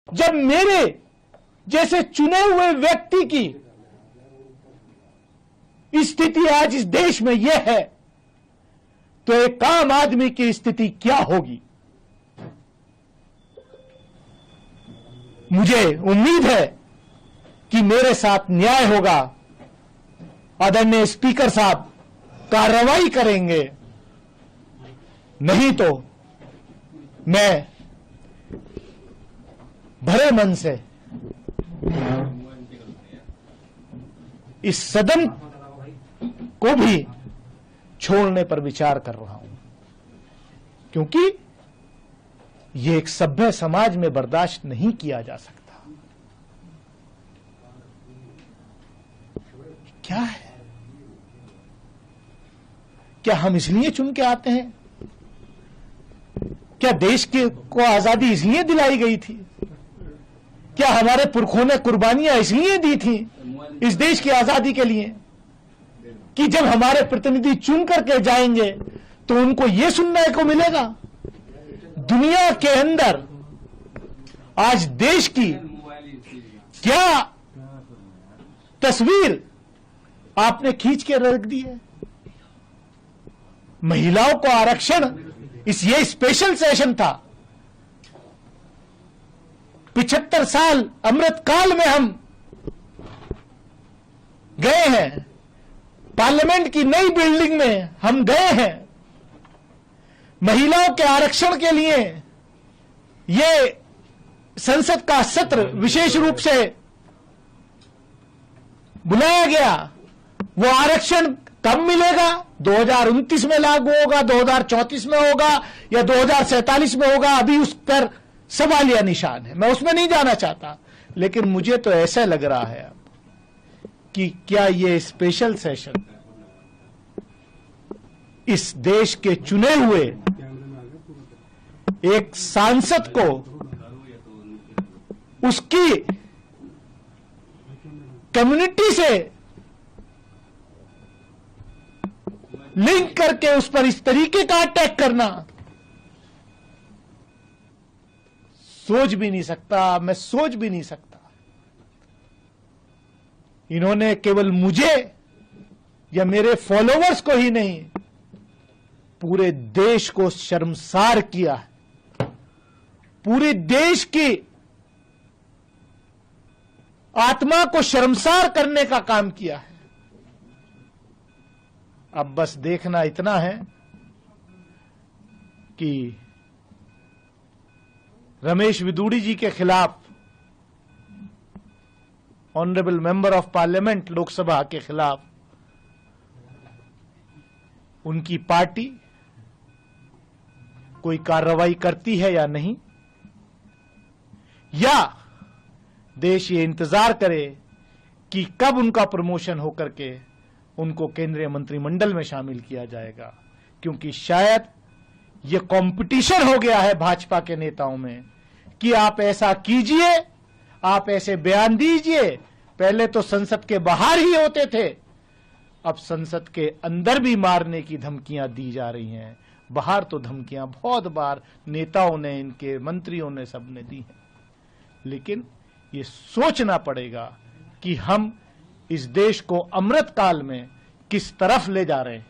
जब मेरे जैसे चुने हुए व्यक्ति की स्थिति आज इस देश में यह है, तो एक आम आदमी की स्थिति क्या होगी। मुझे उम्मीद है कि मेरे साथ न्याय होगा। आदरणीय स्पीकर साहब कार्रवाई करेंगे, नहीं तो मैं भरे मन से इस सदन को भी छोड़ने पर विचार कर रहा हूं, क्योंकि यह एक सभ्य समाज में बर्दाश्त नहीं किया जा सकता। क्या है? क्या हम इसलिए चुन के आते हैं? क्या देश को आजादी इसलिए दिलाई गई थी? क्या हमारे पुरखों ने कुर्बानियां इसलिए दी थी इस देश की आजादी के लिए कि जब हमारे प्रतिनिधि चुन करके जाएंगे तो उनको यह सुनने को मिलेगा? दुनिया के अंदर आज देश की क्या तस्वीर आपने खींच के रख दी है। महिलाओं को आरक्षण, ये स्पेशल सेशन था। 75 साल अमृत काल में हम गए हैं, पार्लियामेंट की नई बिल्डिंग में हम गए हैं। महिलाओं के आरक्षण के लिए ये संसद का सत्र विशेष रूप से बुलाया गया। वो आरक्षण कब मिलेगा? 2029 में लागू होगा, 2034 में होगा या 2047 में होगा? अभी उस पर सवालिया निशान है, मैं उसमें नहीं जाना चाहता। लेकिन मुझे तो ऐसा लग रहा है अब कि क्या ये स्पेशल सेशन इस देश के चुने हुए एक सांसद को उसकी कम्युनिटी से लिंक करके उस पर इस तरीके का अटैक करना, सोच भी नहीं सकता, मैं सोच भी नहीं सकता। इन्होंने केवल मुझे या मेरे फॉलोवर्स को ही नहीं, पूरे देश को शर्मसार किया है। पूरे देश की आत्मा को शर्मसार करने का काम किया है। अब बस देखना इतना है कि रमेश विदुड़ी जी के खिलाफ, honourable member of parliament Lok Sabha के खिलाफ, उनकी पार्टी कोई कार्रवाई करती है या नहीं, या देश ये इंतजार करे कि कब उनका प्रमोशन होकर के उनको केंद्रीय मंत्रिमंडल में शामिल किया जाएगा। क्योंकि शायद ये कंपटीशन हो गया है भाजपा के नेताओं में कि आप ऐसा कीजिए, आप ऐसे बयान दीजिए। पहले तो संसद के बाहर ही होते थे, अब संसद के अंदर भी मारने की धमकियां दी जा रही हैं। बाहर तो धमकियां बहुत बार नेताओं ने, इनके मंत्रियों ने, सबने दी हैं। लेकिन ये सोचना पड़ेगा कि हम इस देश को अमृत काल में किस तरफ ले जा रहे हैं।